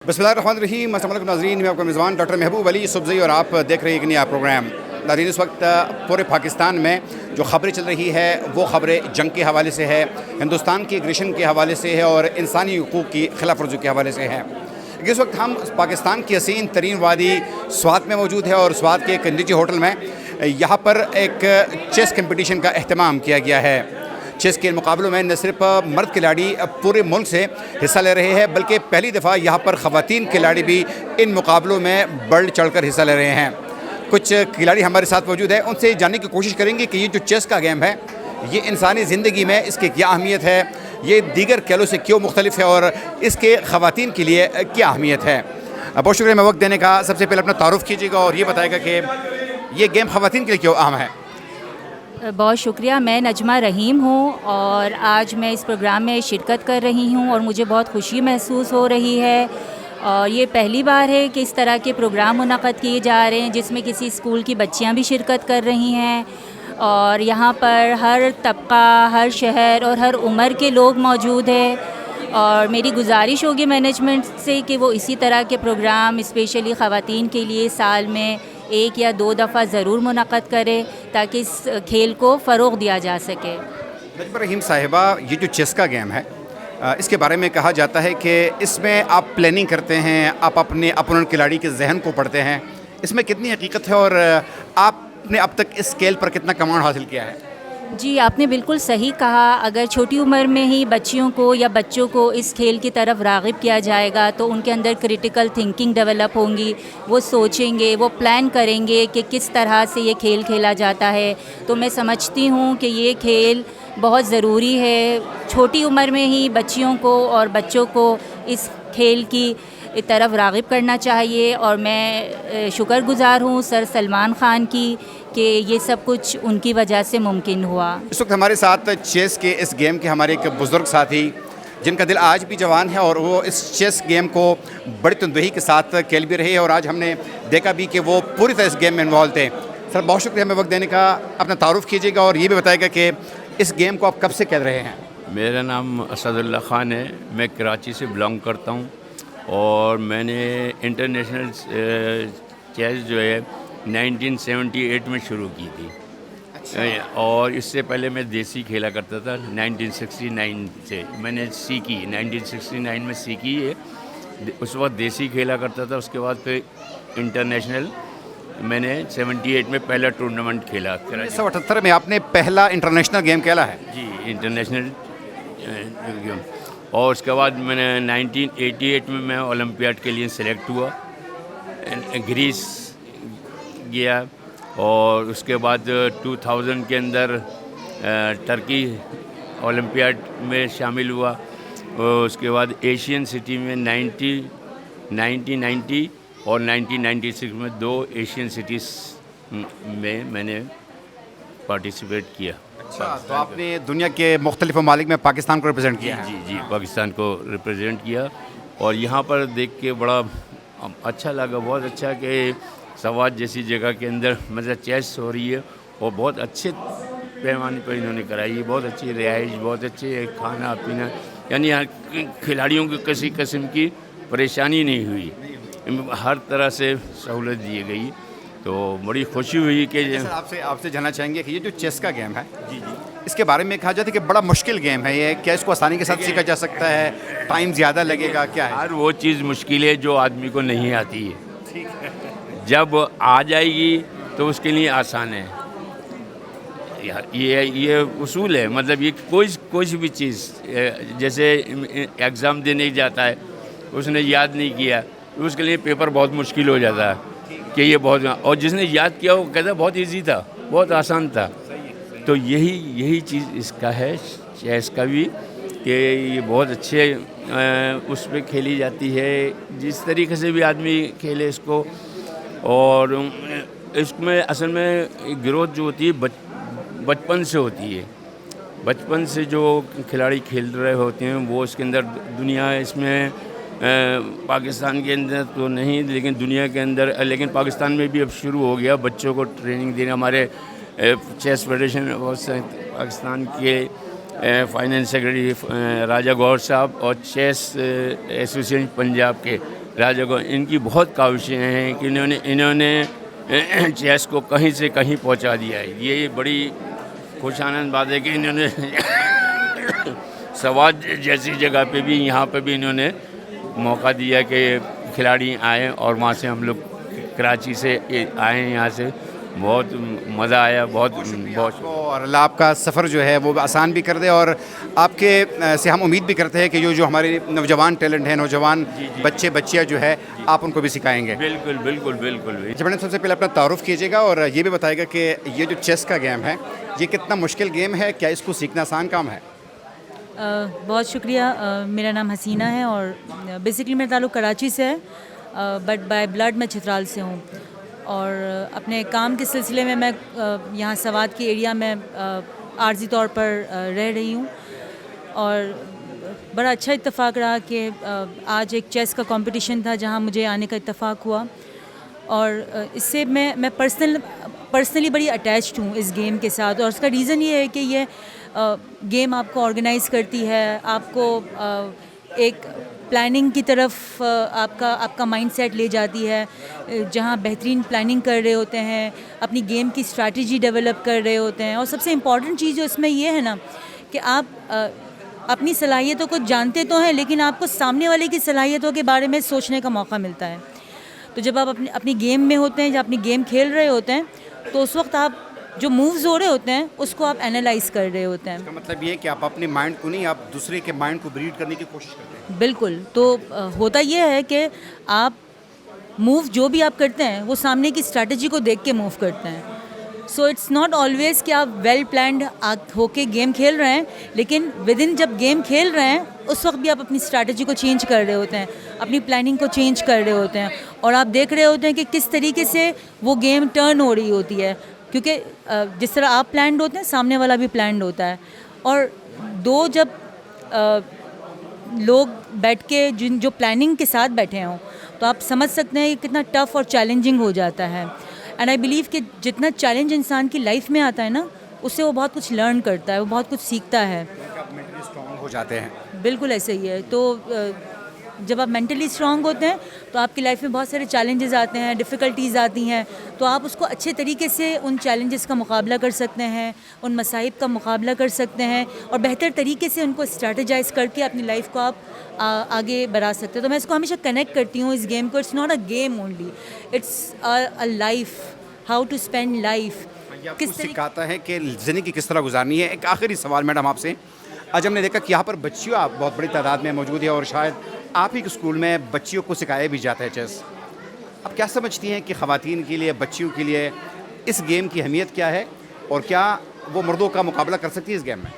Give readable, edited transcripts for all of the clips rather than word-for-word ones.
बिस्मिल्लाहिर्रहमानिर्रहीम। अस्सलाम वालेकुम नाज़रीन, मैं आपका मेज़बान डॉक्टर महबूब अली सुबज़ई और आप देख रहे हैं एक नया प्रोग्राम। नाज़रीन, इस वक्त पूरे पाकिस्तान में जो ख़बरें चल रही है वो ख़बरें जंग के हवाले से है, हिंदुस्तान की एग्रेशन के हवाले से है और इंसानी हुकूक़ की खिलाफ वर्जी के हवाले से है। इस वक्त हम पाकिस्तान की हसीन तरीन वादी स्वात में मौजूद है और स्वात के एक निजी होटल में यहाँ पर एक चेस कंपटीशन का अहतमाम किया गया है। चेस के मुकाबलों में न सिर्फ मर्द खिलाड़ी पूरे मुल्क से हिस्सा ले रहे हैं बल्कि पहली दफ़ा यहाँ पर ख़वातीन खिलाड़ी भी इन मुकाबलों में बढ़ चढ़कर हिस्सा ले रहे हैं। कुछ खिलाड़ी हमारे साथ मौजूद है, उनसे जानने की कोशिश करेंगे कि ये जो चेस का गेम है ये इंसानी ज़िंदगी में इसकी क्या अहमियत है, ये दीगर खेलों से क्यों मुख्तलिफ है और इसके ख़वातीन के लिए क्या अहमियत है। बहुत शुक्रिया मैं वक्त देने का। सबसे पहले अपना तारुफ़ कीजिएगा और ये बताएगा कि ये गेम ख़वातीन के लिए क्यों अहम है। बहुत शुक्रिया। मैं नजमा रहीम हूँ और आज मैं इस प्रोग्राम में शिरकत कर रही हूँ और मुझे बहुत खुशी महसूस हो रही है। और ये पहली बार है कि इस तरह के प्रोग्राम मुनक़्क़द किए जा रहे हैं जिसमें किसी स्कूल की बच्चियाँ भी शिरकत कर रही हैं और यहाँ पर हर तबका, हर शहर और हर उम्र के लोग मौजूद हैं। और मेरी गुजारिश होगी मैनेजमेंट से कि वो इसी तरह के प्रोग्राम स्पेशली ख़वातीन के लिए साल में 1 या 2 दफ़ा ज़रूर मुनक़्क़द करें ताकि इस खेल को फ़रोग़ दिया जा सके। नजमा रहीम साहिबा, ये जो चेस का गेम है इसके बारे में कहा जाता है कि इसमें आप प्लानिंग करते हैं, आप अपने अपोनेंट खिलाड़ी के जहन को पढ़ते हैं। इसमें कितनी हकीकत है और आपने अब तक इस स्केल पर कितना कमांड हासिल किया है? जी, आपने बिल्कुल सही कहा। अगर छोटी उम्र में ही बच्चियों को या बच्चों को इस खेल की तरफ राग़िब किया जाएगा तो उनके अंदर क्रिटिकल थिंकिंग डेवलप होंगी, वो सोचेंगे, वो प्लान करेंगे कि किस तरह से ये खेल खेला जाता है। तो मैं समझती हूँ कि ये खेल बहुत ज़रूरी है। छोटी उम्र में ही बच्चियों को और बच्चों को इस खेल की तरफ राग़िब करना चाहिए और मैं शुक्रगुज़ार हूँ सर सलमान ख़ान की कि ये सब कुछ उनकी वजह से मुमकिन हुआ। इस वक्त हमारे साथ चेस के इस गेम के हमारे एक बुज़ुर्ग साथी जिनका दिल आज भी जवान है और वो इस चेस गेम को बड़ी तंदुही के साथ खेल भी रहे और आज हमने देखा भी कि वो पूरी तरह इस गेम में इन्वॉल्व थे। सर बहुत शुक्रिया हमें वक्त देने का। अपना तारुफ़ कीजिएगा और ये भी बताएगा कि इस गेम को आप कब से खेल रहे हैं। मेरा नाम असदुल्ला ख़ान है, मैं कराची से बिलोंग करता हूँ और मैंने इंटरनेशनल चेस जो है 1978 में शुरू की थी। अच्छा। और इससे पहले मैं देसी खेला करता था 1969 से मैंने सीखी, 1969 में सीखी है। उस वक्त देसी खेला करता था, उसके बाद फिर इंटरनेशनल मैंने 78 में पहला टूर्नामेंट खेला। 1978 में आपने पहला इंटरनेशनल गेम खेला है? जी, इंटरनेशनल गेम। और उसके बाद मैंने 1988 में मैं ओलंपियाड के लिए सेलेक्ट हुआ, ग्रीस गया और उसके बाद 2000 के अंदर टर्की ओलंपियाड में शामिल हुआ। और उसके बाद एशियन सिटी में 1990 और 1996 में 2 एशियन सिटीज़ में मैंने पार्टिसिपेट किया। अच्छा, तो आपने दुनिया के मुख्तलिफ ममालिक में पाकिस्तान को रिप्रेजेंट किया है? जी, पाकिस्तान को रिप्रेजेंट किया और यहाँ पर देख के बड़ा अच्छा लगा, बहुत अच्छा कि सवात जैसी जगह के अंदर मतलब चेस हो रही है और बहुत अच्छे पैमाने पर इन्होंने कराई है। बहुत अच्छी रिहाइश, बहुत अच्छे खाना पीना, यानी यहाँ खिलाड़ियों को किसी किस्म की परेशानी नहीं हुई, हर तरह से सहूलत दी गई। तो बड़ी खुशी हुई कि आपसे जानना चाहेंगे कि ये जो चेस का गेम है जी इसके बारे में कहा जाता है कि बड़ा मुश्किल गेम है ये, क्या इसको आसानी के साथ सीखा जा सकता है, टाइम ज़्यादा लगेगा, क्या है? हर वो चीज़ मुश्किल है जो आदमी को नहीं आती है, ठीक है, जब आ जाएगी तो उसके लिए आसान है। ये उसूल है, मतलब ये कोई भी चीज़ जैसे एग्ज़ाम देने जाता है, उसने याद नहीं किया तो उसके लिए पेपर बहुत मुश्किल हो जाता है कि ये बहुत, और जिसने याद किया वो कहता बहुत इजी था, बहुत आसान था। तो यही चीज़ इसका है, चेस का भी, कि ये बहुत अच्छे उस पर खेली जाती है, जिस तरीके से भी आदमी खेले इसको। और इसमें असल में ग्रोथ जो होती है बचपन से होती है, बचपन से जो खिलाड़ी खेल रहे होते हैं वो इसके अंदर दुनिया, इसमें पाकिस्तान के अंदर तो नहीं लेकिन दुनिया के अंदर, लेकिन पाकिस्तान में भी अब शुरू हो गया बच्चों को ट्रेनिंग देना। हमारे चेस फेडरेशन पाकिस्तान के फाइनेंस सेक्रेटरी राजा गौर साहब और चेस एसोसिएशन पंजाब के राजा को इनकी बहुत काविशें हैं कि इन्होंने चेस को कहीं से कहीं पहुंचा दिया है। ये बड़ी खुश आनंद बात है कि इन्होंने सवाद जैसी जगह पे भी, यहाँ पे भी इन्होंने मौका दिया कि खिलाड़ी आए, और वहाँ से हम लोग कराची से आए हैं, यहाँ से बहुत मज़ा आया। बहुत और अल्लाह आपका सफ़र जो है वो आसान भी कर दे, और आपके से हम उम्मीद भी करते हैं कि जो हमारे नौजवान टैलेंट हैं, नौजवान बच्चे बच्चियाँ जो है, आप उनको भी सिखाएंगे। बिल्कुल बिल्कुल बिल्कुल। अच्छा मैडम, सबसे पहले अपना तारुफ कीजिएगा और ये भी बताइएगा कि ये जो चेस का गेम है, ये कितना मुश्किल गेम है, क्या इसको सीखना आसान काम है? बहुत शुक्रिया। मेरा नाम हसीना है और बेसिकली मेरा ताल्लुक़ कराची से है, बट बाय ब्लड मैं चित्राल से हूँ। और अपने काम के सिलसिले में मैं यहाँ सवात की एरिया में आर्जी तौर पर रह रही हूँ, और बड़ा अच्छा इत्तेफाक रहा कि आज एक चेस का कंपटीशन था जहाँ मुझे आने का इत्तेफाक हुआ, और इससे मैं पर्सनली बड़ी अटैच्ड हूँ इस गेम के साथ। और उसका रीज़न ये है कि ये गेम आपको ऑर्गेनाइज़ करती है, आपको एक प्लानिंग की तरफ आपका माइंडसेट ले जाती है, जहाँ बेहतरीन प्लानिंग कर रहे होते हैं, अपनी गेम की स्ट्रैटेजी डेवलप कर रहे होते हैं। और सबसे इम्पॉर्टेंट चीज़ जो इसमें ये है ना कि आप अपनी सलाहियतों को जानते तो हैं, लेकिन आपको सामने वाले की सलाहियतों के बारे में सोचने का मौका मिलता है। तो जब आप अपनी गेम में होते हैं, जब अपनी गेम खेल रहे होते हैं, तो उस वक्त आप जो मूव्स हो रहे होते हैं उसको आप एनालाइज कर रहे होते हैं। इसका मतलब ये है कि आप अपने माइंड को नहीं, आप दूसरे के माइंड को ब्रीड करने की कोशिश करते हैं। बिल्कुल। तो होता ये है कि आप मूव जो भी आप करते हैं वो सामने की स्ट्रैटेजी को देख के मूव करते हैं। सो इट्स नॉट ऑलवेज़ कि आप वेल प्लान्ड होके गेम खेल रहे हैं, लेकिन विद इन जब गेम खेल रहे हैं उस वक्त भी आप अपनी स्ट्रैटेजी को चेंज कर रहे होते हैं, अपनी प्लानिंग को चेंज कर रहे होते हैं, और आप देख रहे होते हैं कि किस तरीके से वो गेम टर्न हो रही होती है। क्योंकि जिस तरह आप प्लान्ड होते हैं, सामने वाला भी प्लान्ड होता है। और दो जब लोग बैठ के जो प्लानिंग के साथ बैठे हों, तो आप समझ सकते हैं कि कितना टफ़ और चैलेंजिंग हो जाता है। एंड आई बिलीव कि जितना चैलेंज इंसान की लाइफ में आता है ना, उससे वो बहुत कुछ लर्न करता है, वो बहुत कुछ सीखता है। आप मेंटली स्ट्रांग हो जाते हैं। बिल्कुल ऐसे ही है। तो जब आप मेंटली स्ट्रांग होते हैं तो आपकी लाइफ में बहुत सारे चैलेंजेस आते हैं, डिफ़िकल्टीज़ आती हैं, तो आप उसको अच्छे तरीके से उन चैलेंजेस का मुकाबला कर सकते हैं, उन मसाइब का मुकाबला कर सकते हैं, और बेहतर तरीके से उनको स्ट्रैटेजाइज़ करके अपनी लाइफ को आप आगे बढ़ा सकते हैं। तो मैं इसको हमेशा कनेक्ट करती हूँ इस गेम को। It's not a game only, it's a life, how to spend life. किस सिखाता है कि ज़िंदगी किस तरह गुजारनी है। एक आखिरी सवाल मैडम आपसे, आज हमने देखा कि यहाँ पर बच्चियों आप बहुत बड़ी तादाद में मौजूद है, और शायद आप ही के स्कूल में बच्चियों को सिखाया भी जाता है चेस। अब क्या समझती हैं कि ख़वातीन के लिए, बच्चियों के लिए इस गेम की अहमियत क्या है, और क्या वो मर्दों का मुकाबला कर सकती है इस गेम में?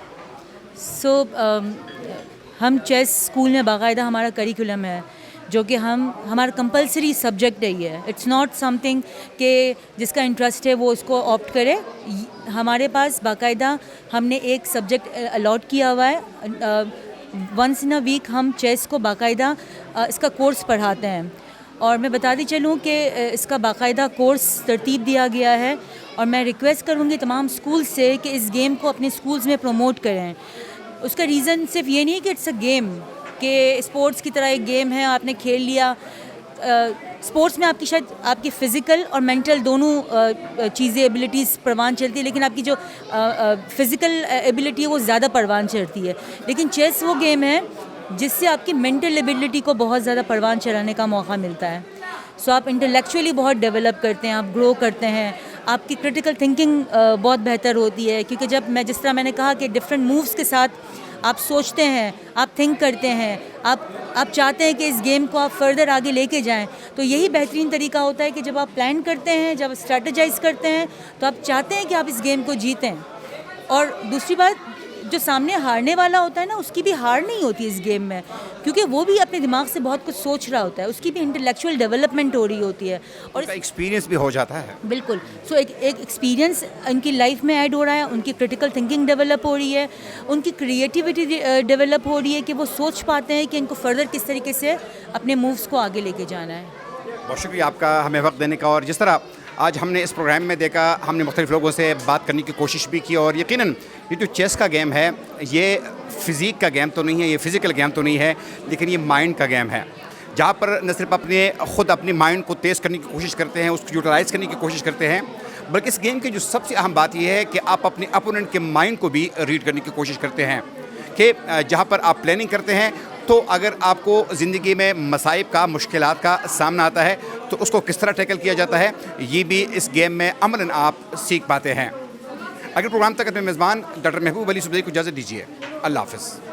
हम चेस स्कूल में बाकायदा हमारा करिकुलम है, जो कि हमारा कंपलसरी सब्जेक्ट है। ये इट्स नॉट समथिंग कि जिसका इंटरेस्ट है वो उसको ऑप्ट करे। हमारे पास बाकायदा हमने एक सब्जेक्ट अलॉट किया हुआ है। वंस इन अ वीक हम चेस को बाकायदा इसका कोर्स पढ़ाते हैं, और मैं बताती चलूँ कि इसका बाकायदा कोर्स तरतीब दिया गया है। और मैं रिक्वेस्ट करूँगी तमाम स्कूल से कि इस गेम को अपने स्कूल्स में प्रमोट करें। उसका रीज़न सिर्फ ये नहीं है कि इट्स अ गेम, कि स्पोर्ट्स की तरह एक गेम है, आपने खेल लिया। स्पोर्ट्स में आपकी शायद आपकी फ़िज़िकल और मेंटल दोनों चीज़ें, एबिलिटीज़ परवान चलती है, लेकिन आपकी जो फ़िज़िकल एबिलिटी है वो ज़्यादा परवान चढ़ती है। लेकिन चेस वो गेम है जिससे आपकी मेंटल एबिलिटी को बहुत ज़्यादा परवान चढ़ाने का मौका मिलता है। सो आप इंटेलेक्चुअली बहुत डेवलप करते हैं, आप ग्रो करते हैं, आपकी क्रिटिकल थिंकिंग बहुत बेहतर होती है। क्योंकि जब जिस तरह मैंने कहा कि डिफरेंट मूव्स के साथ आप सोचते हैं, आप थिंक करते हैं, आप चाहते हैं कि इस गेम को आप फर्दर आगे लेके जाएं, तो यही बेहतरीन तरीका होता है कि जब आप प्लान करते हैं, जब स्ट्रैटेजाइज करते हैं, तो आप चाहते हैं कि आप इस गेम को जीतें। और दूसरी बात, जो सामने हारने वाला होता है ना, उसकी भी हार नहीं होती इस गेम में, क्योंकि वो भी अपने दिमाग से बहुत कुछ सोच रहा होता है, उसकी भी इंटेलेक्चुअल डेवलपमेंट हो रही होती है, और एक्सपीरियंस भी हो जाता है। बिल्कुल। सो एक एक्सपीरियंस उनकी लाइफ में ऐड हो रहा है, उनकी क्रिटिकल थिंकिंग डेवलप हो रही है, उनकी क्रिएटिविटी डेवलप हो रही है कि वो सोच पाते हैं कि इनको फर्दर किस तरीके से अपने मूव्स को आगे लेके जाना है। बहुत शुक्रिया आपका हमें वक्त देने का। और जिस तरह आज हमने इस प्रोग्राम में देखा, हमने मुख्तलिफ लोगों से बात करने की कोशिश भी की, और यकीनन ये जो चेस का गेम है, ये फ़िज़ीक का गेम तो नहीं है, ये फ़िज़िकल गेम तो नहीं है, लेकिन ये माइंड का गेम है। जहाँ पर न सिर्फ ख़ुद अपनी माइंड को तेज़ करने की कोशिश करते हैं, उसको यूटिलाइज़ करने की कोशिश करते हैं, बल्कि इस गेम की जो सबसे अहम बात यह है कि आप अपने अपोनेंट के माइंड को भी रीड करने की कोशिश करते हैं कि जहाँ पर आप प्लानिंग करते हैं तो अगर आपको ज़िंदगी में मसाइब का, मुश्किलात का सामना आता है तो उसको किस तरह टैकल किया जाता है, ये भी इस गेम में अमलन आप सीख पाते हैं। अगर प्रोग्राम तक अपने मेज़बान डॉक्टर महबूब अली सुबज़ई को इजाज़त दीजिए। अल्लाह हाफ़िज़।